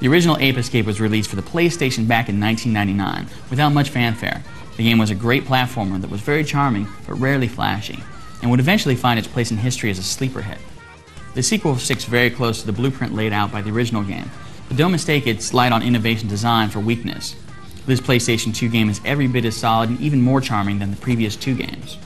The original Ape Escape was released for the PlayStation back in 1999 without much fanfare. The game was a great platformer that was very charming but rarely flashy, and would eventually find its place in history as a sleeper hit. The sequel sticks very close to the blueprint laid out by the original game, but don't mistake its light on innovation design for weakness. This PlayStation 2 game is every bit as solid and even more charming than the previous two games.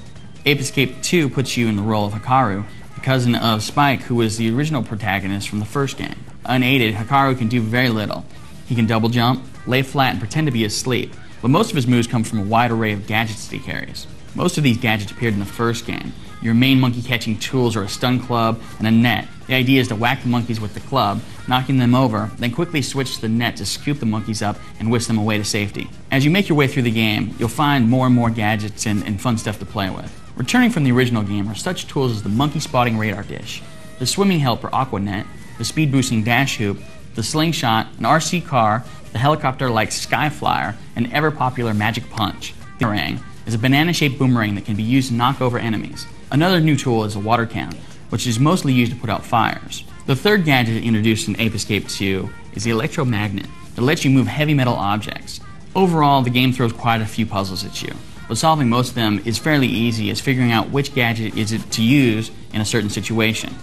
Ape Escape 2 puts you in the role of Hikaru, the cousin of Spike, who was the original protagonist from the first game. Unaided, Hikaru can do very little. He can double jump, lay flat, and pretend to be asleep, but most of his moves come from a wide array of gadgets that he carries. Most of these gadgets appeared in the first game. Your main monkey-catching tools are a stun club and a net. The idea is to whack the monkeys with the club, knocking them over, then quickly switch to the net to scoop the monkeys up and whisk them away to safety. As you make your way through the game, you'll find more and more gadgets and fun stuff to play with. Returning from the original game are such tools as the monkey spotting radar dish, the swimming helper aqua net, the speed boosting dash hoop, the slingshot, an RC car, the helicopter-like Skyflyer, and ever-popular magic punch. The boomerang is a banana-shaped boomerang that can be used to knock over enemies. Another new tool is a water cannon, which is mostly used to put out fires. The third gadget introduced in Ape Escape 2 is the electromagnet that lets you move heavy metal objects. Overall, the game throws quite a few puzzles at you, but solving most of them is fairly easy as figuring out which gadget is it to use in a certain situation.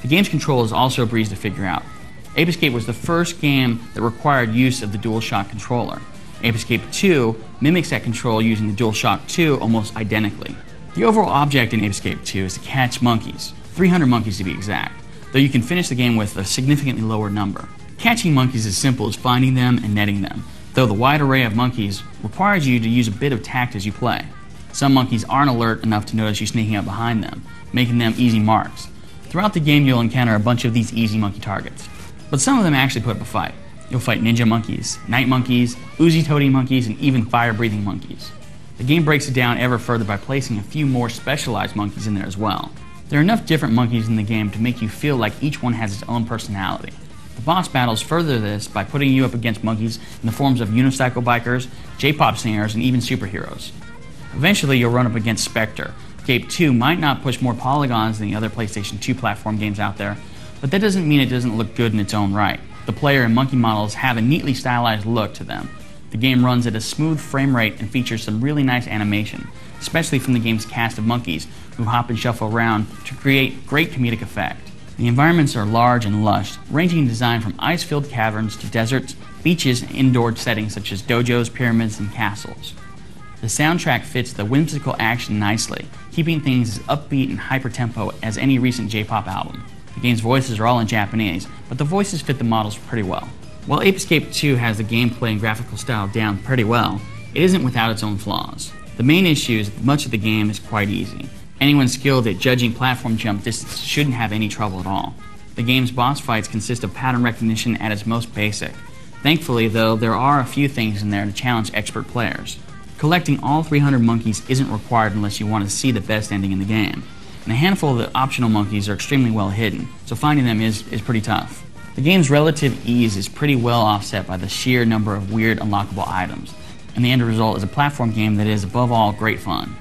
The game's control is also a breeze to figure out. Ape Escape was the first game that required use of the DualShock controller. Ape Escape 2 mimics that control using the DualShock 2 almost identically. The overall object in Ape Escape 2 is to catch monkeys, 300 monkeys to be exact, though you can finish the game with a significantly lower number. Catching monkeys is simple as finding them and netting them, though the wide array of monkeys requires you to use a bit of tact as you play. Some monkeys aren't alert enough to notice you sneaking up behind them, making them easy marks. Throughout the game you'll encounter a bunch of these easy monkey targets, but some of them actually put up a fight. You'll fight ninja monkeys, night monkeys, oozy-toady monkeys, and even fire-breathing monkeys. The game breaks it down ever further by placing a few more specialized monkeys in there as well. There are enough different monkeys in the game to make you feel like each one has its own personality. The boss battles further this by putting you up against monkeys in the forms of unicycle bikers, J-pop singers, and even superheroes. Eventually you'll run up against Spectre. Escape 2 might not push more polygons than the other PlayStation 2 platform games out there, but that doesn't mean it doesn't look good in its own right. The player and monkey models have a neatly stylized look to them. The game runs at a smooth frame rate and features some really nice animation, especially from the game's cast of monkeys who hop and shuffle around to create great comedic effect. The environments are large and lush, ranging in design from ice-filled caverns to deserts, beaches, and indoor settings such as dojos, pyramids, and castles. The soundtrack fits the whimsical action nicely, keeping things as upbeat and hyper-tempo as any recent J-pop album. The game's voices are all in Japanese, but the voices fit the models pretty well. While Ape Escape 2 has the gameplay and graphical style down pretty well, it isn't without its own flaws. The main issue is that much of the game is quite easy. Anyone skilled at judging platform jump distance shouldn't have any trouble at all. The game's boss fights consist of pattern recognition at its most basic. Thankfully, though, there are a few things in there to challenge expert players. Collecting all 300 monkeys isn't required unless you want to see the best ending in the game, and a handful of the optional monkeys are extremely well hidden, so finding them is pretty tough. The game's relative ease is pretty well offset by the sheer number of weird unlockable items, and the end result is a platform game that is above all great fun.